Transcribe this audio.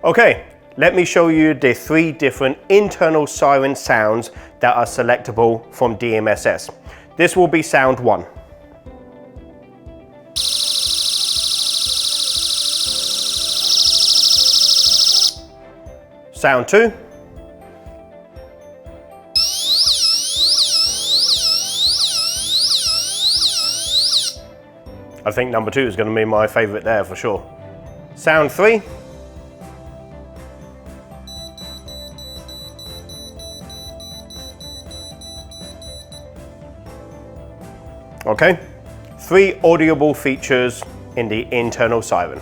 Okay, let me show you the 3 different internal siren sounds that are selectable from DMSS. This will be sound 1. Sound 2. I think number 2 is going to be my favourite there for sure. Sound 3. Okay, 3 audible features in the internal siren.